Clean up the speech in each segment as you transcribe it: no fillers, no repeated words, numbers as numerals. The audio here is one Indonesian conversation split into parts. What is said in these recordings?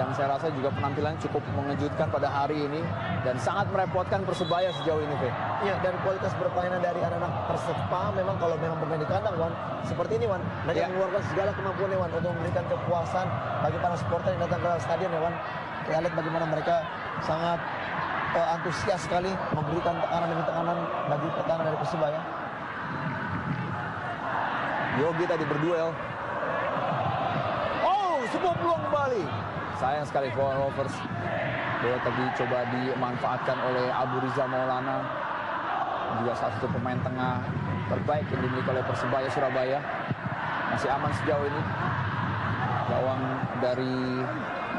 yang saya rasa juga penampilan cukup mengejutkan pada hari ini dan sangat merepotkan Persebaya sejauh ini, Fe. Iya, dan kualitas berpermainan dari anak-anak Persepam memang kalau memang bermain di kandang, Wan, seperti ini, Wan. Mereka mengeluarkan segala kemampuannya, Wan, untuk memberikan kepuasan bagi para supporter yang datang ke stadion, ya, Wan. Kita lihat bagaimana mereka sangat antusias sekali memberikan tekanan demi tekanan bagi pertahanan dari Persebaya. Yogi tadi berduel. Oh, sebuah peluang kembali. Sayang sekali Goa Rovers. Bola tadi coba dimanfaatkan oleh Abu Rizal Maulana. Juga salah satu pemain tengah terbaik yang dimiliki oleh Persebaya Surabaya. Masih aman sejauh ini. Gawang dari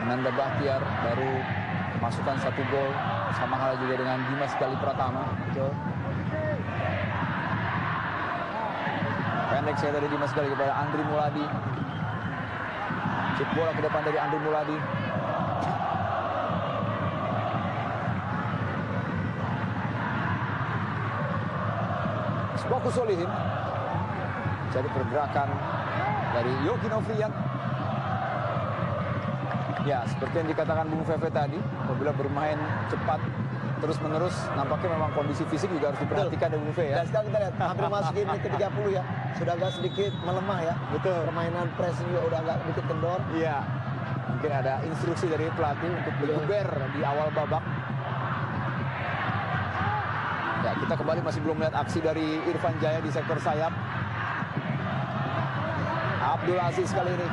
Nanda Bahtiar baru masukkan 1 gol. Sama halnya juga dengan Dimas Gali Pratama. Betul. Pendek saya dari Dimas Gali kepada Andri Muladi. Chip bola ke depan dari Andri Muladi. Sebuah Solihin. Jadi pergerakan dari Yogi Novrian. Ya, seperti yang dikatakan Bung Feve tadi, apabila bermain cepat terus-menerus, nampaknya memang kondisi fisik juga harus diperhatikan dari Bung Feve, ya. Dan sekarang kita lihat, hampir masuk menit ke-30 ya. Sudah agak sedikit melemah ya. Betul. Permainan pressing juga udah agak sedikit kendor. Iya. Mungkin ada instruksi dari pelatih untuk bergeber di awal babak. Ya, kita kembali masih belum melihat aksi dari Irfan Jaya di sektor sayap. Abdul Aziz kali ini.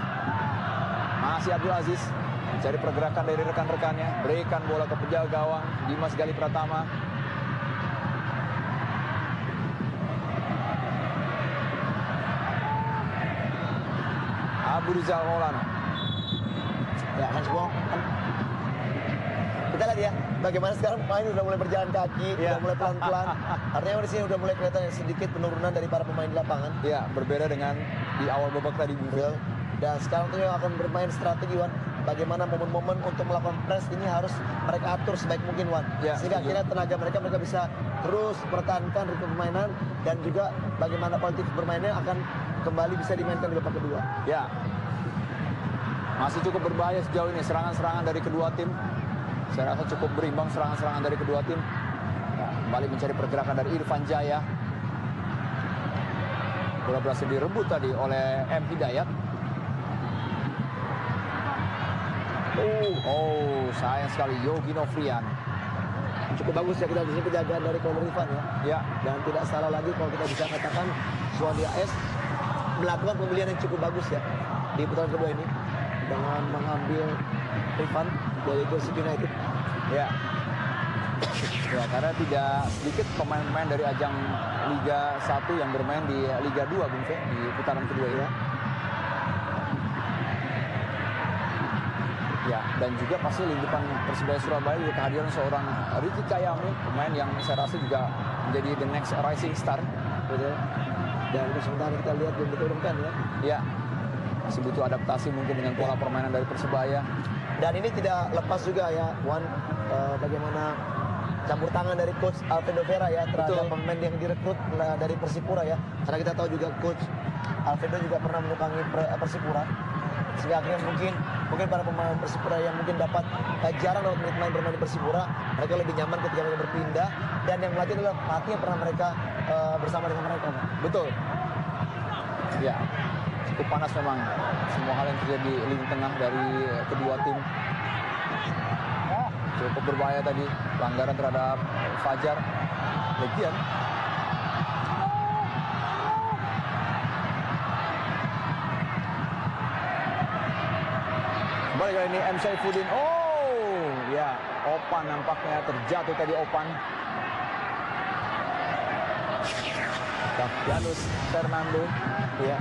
Masih Abdul Aziz. Mencari pergerakan dari rekan-rekannya. Berikan bola ke penjaga gawang Dimas Gali Pratama. Abu Rizal Maulana. Ya, handsball. Kita lihat ya, bagaimana sekarang pemain udah mulai berjalan kaki, udah mulai pelan-pelan. Artinya di sini udah mulai kelihatan sedikit penurunan dari para pemain di lapangan. Ya, berbeda dengan di awal babak tadi, Bung Phil. Dan sekarang tuh akan bermain strategi, Wan. Bagaimana momen-momen untuk melakukan press ini harus mereka atur sebaik mungkin, Wan. Ya, sehingga akhirnya tenaga mereka bisa terus mempertahankan ritme permainan dan juga bagaimana kualitas bermainnya akan kembali bisa dimainkan di babak kedua. Ya, masih cukup berbahaya sejauh ini serangan-serangan dari kedua tim. Saya rasa cukup berimbang serangan-serangan dari kedua tim. Ya, kembali mencari pergerakan dari Irfan Jaya. Bola berhasil direbut tadi oleh M. Hidayat. Oh, sayang sekali Yogi Novrian. Cukup bagus ya kita di sini penjagaan dari Kolor Irfan ya. Ya, dan tidak salah lagi kalau kita bisa katakan Suwandi AS melakukan pembelian yang cukup bagus ya di putaran kedua ini dengan mengambil Irfan dari Gresik United. Ya. Ya, karena tidak sedikit pemain-pemain dari ajang Liga 1 yang bermain di Liga 2, Bung Fe, di putaran kedua ya. Ya, dan juga pasti di depan Persebaya Surabaya juga kehadiran seorang Ricky Kayame, pemain yang saya rasa juga menjadi the next rising star. Betul. Dan untuk sementara kita lihat belum diturunkan ya. Ya, masih butuh adaptasi mungkin dengan pola permainan dari Persebaya. Dan ini tidak lepas juga ya, Wan, bagaimana campur tangan dari Coach Alfredo Vera ya terhadap pemain yang direkrut dari Persipura ya. Karena kita tahu juga Coach Alfredo juga pernah menukangi Persipura. Sehingga akhirnya mungkin para pemain Persipura yang mungkin dapat jarang dapat menit main bermain di Persipura, mereka lebih nyaman ketika mereka berpindah, dan yang melatih adalah pelatih yang pernah mereka bersama dengan mereka. Betul. Ya, cukup panas memang semua hal yang terjadi di lini tengah dari kedua tim. Cukup berbahaya tadi pelanggaran terhadap Fajar Legian. Kembali kali ini M. Saifuddin. Oh, ya, Opan nampaknya terjatuh tadi Opan. Janus Fernando. Ya.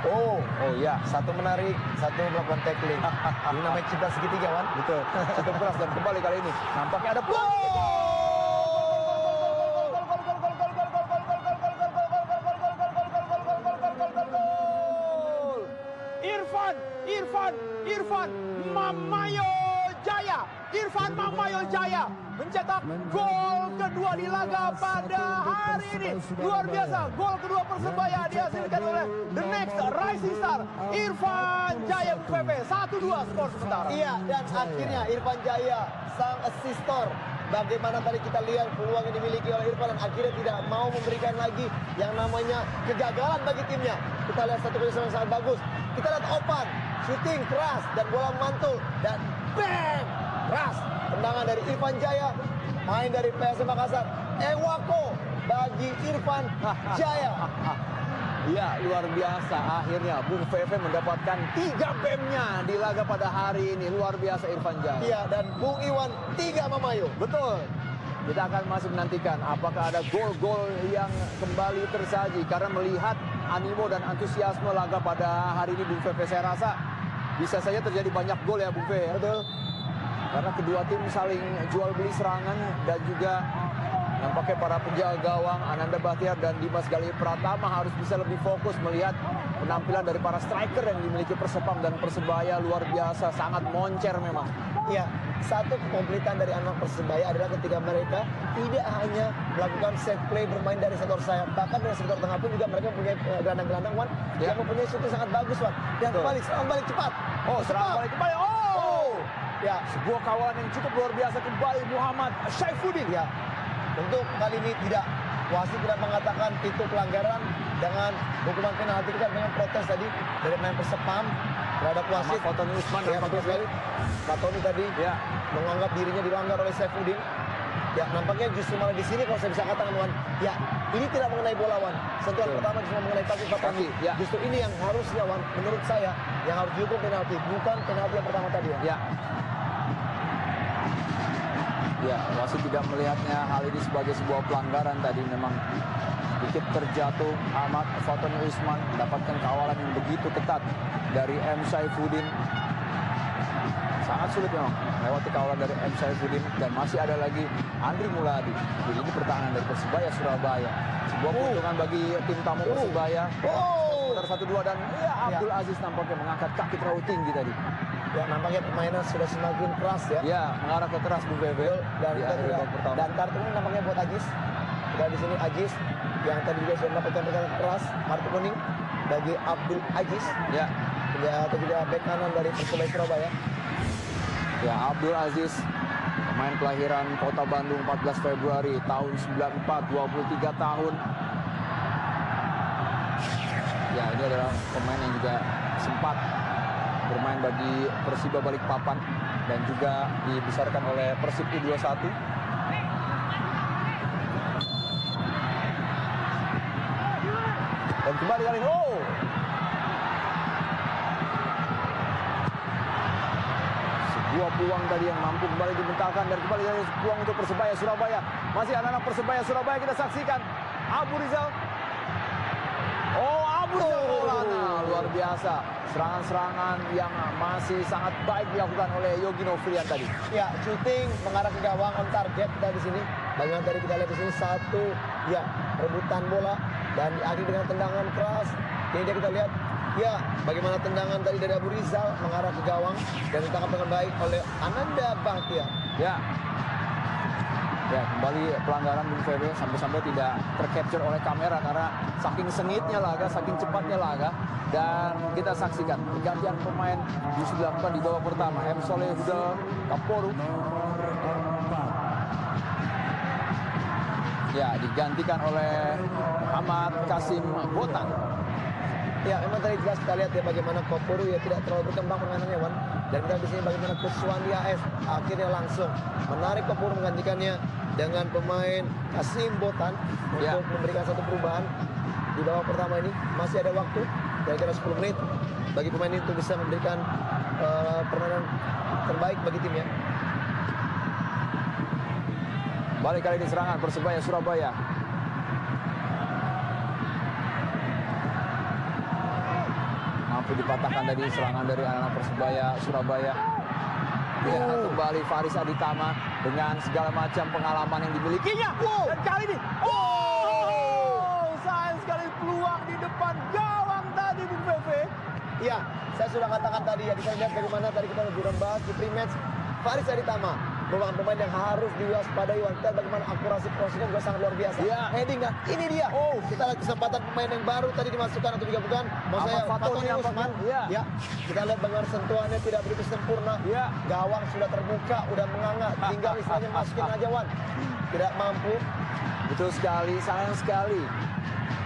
Oh ya, satu menarik, satu melakukan tackling. Ini namanya cinta segitiga, Wan. Betul. Cukup keras dan kembali kali ini nampaknya ada gol. Irfan Mamayo Jaya. mencetak gol kedua di laga pada hari ini. Luar biasa, gol kedua Persebaya dihasilkan oleh the next rising star Irfan Jaya Bung Pepe. 1-2 skor sementara. Iya, dan akhirnya Irfan Jaya sang asistor. Bagaimana tadi kita lihat peluang yang dimiliki oleh Irfan dan akhirnya tidak mau memberikan lagi yang namanya kegagalan bagi timnya. Kita lihat satu keseruan sangat bagus. Kita lihat Opan, shooting keras dan bola mantul dan bang! Keras. Tendangan dari Irfan Jaya, main dari PSM Makassar. Ewako bagi Irfan Jaya. Ya, luar biasa. Akhirnya Bung Pepe mendapatkan 3 BEM-nya di laga pada hari ini. Luar biasa Irfan Jaya. Iya, dan Bung Iwan 3 Mamayo. Betul. Kita akan masih menantikan apakah ada gol-gol yang kembali tersaji. Karena melihat animo dan antusiasme laga pada hari ini Bung Pepe, saya rasa bisa saja terjadi banyak gol ya Bung Pepe. Betul. Karena kedua tim saling jual beli serangan dan juga nampaknya para penjaga gawang Ananda Bahtiar dan Dimas Gali Pratama harus bisa lebih fokus melihat penampilan dari para striker yang dimiliki Persepam dan Persebaya. Luar biasa, sangat moncer memang. Ya, satu kekompletan dari anak Persebaya adalah ketika mereka tidak hanya melakukan safe play bermain dari sektor sayap, bahkan dari sektor tengah pun juga mereka mempunyai gelandang-gelandang Wan yang mempunyai shooting sangat bagus Wan. Dan kembali, serangan balik cepat. Oh, serangan balik kembali. Oh! Ya, Sebuah kawalan yang cukup luar biasa kembali Muhammad Syaifuddin. ya. Untuk kali ini wasit tidak mengatakan itu pelanggaran dengan hukuman penalti. Kita memang protes tadi dari pemain Persepam terhadap wasit. Fatoni Usman Ya, nampaknya sekali. Fatoni tadi ya menganggap dirinya dilanggar oleh Syaifuddin. Ya, nampaknya justru malah di sini kalau saya bisa katakan Wan, ya ini tidak mengenai bola Wan. Sentuhan pertama justru mengenai kaki Fatoni. Ya. Justru ini yang harusnya Wan, menurut saya yang harus dihukum penalti, bukan penalti yang pertama tadi ya. Ya. Ya, wasit tidak melihatnya hal ini sebagai sebuah pelanggaran tadi. Memang sedikit terjatuh Ahmad Fatoni Usman mendapatkan kawalan yang begitu ketat dari M. Syaifuddin. Sangat sulit memang melewati kawalan dari M. Syaifuddin dan masih ada lagi Andri Muladi. Jadi ini pertahanan dari Persebaya Surabaya. Sebuah keuntungan bagi tim tamu Persebaya. Sekitar 1-2 dan ya Abdul Aziz nampaknya mengangkat kaki terlalu tinggi tadi. Ya, nampaknya permainan sudah semakin keras ya. Ya, mengarah ke keras Bung Pepe. Dan Di kita akhir juga, babak pertama. dan kartu ini nampaknya buat Ajis. Kita di sini Ajis yang tadi juga sudah mendapatkan pertandingan keras, kartu kuning bagi Abdul Ajis. Ya. Atau juga bek kanan dari Persebaya Surabaya. Ya, Abdul Aziz, pemain kelahiran Kota Bandung 14 Februari tahun 94, 23 tahun. Ya, ini adalah pemain yang juga sempat bermain bagi Persiba Balikpapan dan juga dibesarkan oleh Persib U21. Dan kembali kali ini, sebuah peluang tadi yang mampu kembali dibentangkan dan kembali dari peluang untuk Persebaya Surabaya. Masih anak-anak Persebaya Surabaya kita saksikan. Abu Rizal. Abu Rizal Maulana, luar biasa. Serangan-serangan yang masih sangat baik dilakukan oleh Yogi Novrian tadi. Ya, shooting mengarah ke gawang on target kita di sini. Bagaimana tadi kita lihat di sini satu ya rebutan bola dan diakhiri dengan tendangan keras. Ini kita lihat ya bagaimana tendangan tadi dari Abu Rizal mengarah ke gawang dan ditangkap dengan baik oleh Ananda Bahtiar. Ya. Ya, kembali pelanggaran Bung Febe sampai-sampai tidak tercapture oleh kamera karena saking sengitnya laga, saking cepatnya laga. Dan kita saksikan pergantian pemain justru dilakukan di babak pertama. M. Soleh Huda Kaporu. Ya, digantikan oleh Ahmad Kasim Botan. Ya, memang tadi jelas kita lihat ya bagaimana Kaporu ya tidak terlalu berkembang permainannya Wan. Dan kita di sini bagaimana Kuswandi AS akhirnya langsung menarik Kaporu menggantikannya dengan pemain Kasim Botan untuk memberikan satu perubahan di babak pertama ini. Masih ada waktu kira-kira 10 menit bagi pemain ini untuk bisa memberikan permainan terbaik bagi timnya. Balik kali ini serangan Persebaya Surabaya. Mampu dipatahkan dari serangan dari anak Persebaya Surabaya. Ya, kembali Faris Aditama dengan segala macam pengalaman yang dimilikinya. Dan kali ini, sayang sekali peluang di depan gawang tadi Bung Pepe. Iya, saya sudah katakan tadi ya, bisa lihat bagaimana tadi kita sudah bahas di pre-match. Faris Aditama merupakan pemain yang harus diwaspadai. Kita bagaimana akurasi crossingnya juga sangat luar biasa. Iya. Heading kan, ini dia. Oh. Kita lihat kesempatan pemain yang baru tadi dimasukkan atau juga bukan. Mau Ahmad saya Fatoni Usman. nampaknya. Iya. Ya, kita lihat bagaimana sentuhannya tidak begitu sempurna. Iya. Gawang sudah terbuka, udah menganga, tinggal istilahnya masukin aja Wan. Tidak mampu. Betul sekali, sayang sekali.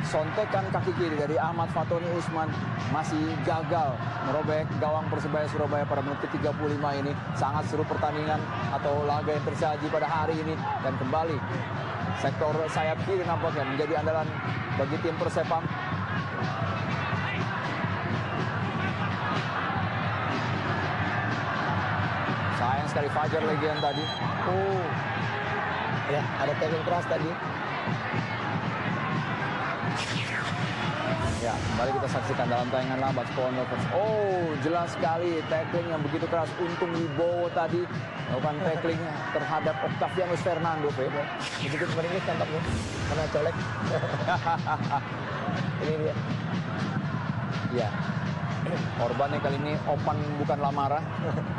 Sontekan kaki kiri dari Ahmad Fatoni Usman masih gagal merobek gawang Persebaya Surabaya pada menit ke-35 ini. Sangat seru pertandingan atau laga yang tersaji pada hari ini. Dan kembali sektor sayap kiri nampaknya menjadi andalan bagi tim Persepam. Sayang sekali Fajar Legian tadi. Oh. Ya, ada tackling keras tadi. Ya, kembali kita saksikan dalam tayangan lambat Spawn Lovers. Oh, jelas sekali tackling yang begitu keras. Untung Wibowo tadi melakukan tackling terhadap Octavianus Fernando. Begitu meringis tampaknya. Karena colek. Ini dia. Ya, korbannya kali ini Opan bukan Lamara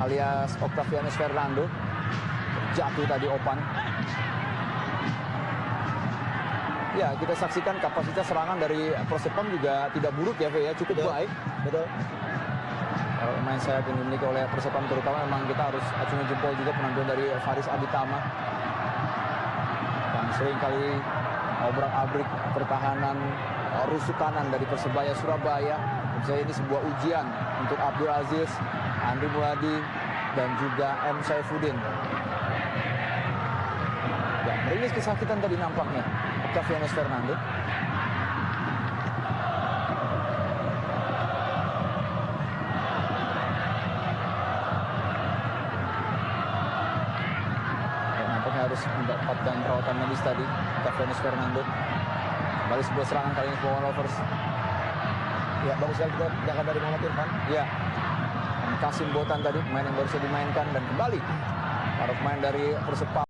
alias Octavianus Fernando. Jatuh tadi Opan. Ya, kita saksikan kapasitas serangan dari Persepam juga tidak buruk ya, Fe, ya, cukup baik. Betul. Kalau main sayap yang dimiliki oleh Persepam terutama memang kita harus acungi jempol juga penampilan dari Faris Aditama. Yang sering kali obrak-abrik pertahanan rusuk kanan dari Persebaya Surabaya. Saya ini sebuah ujian untuk Abdul Aziz, Andri Muladi, dan juga M. Saifuddin. Ya, meringis kesakitan tadi nampaknya Octavianus Fernando. Ya, nampaknya harus mendapatkan perawatan medis tadi Octavianus Fernando. Kembali sebuah serangan kali ini Spawn Lovers. Ya, bagus sekali kita jangan dari Muhammad Irfan. Ya, Kasim Botan tadi pemain yang baru saja dimainkan, dan kembali para pemain dari Persepam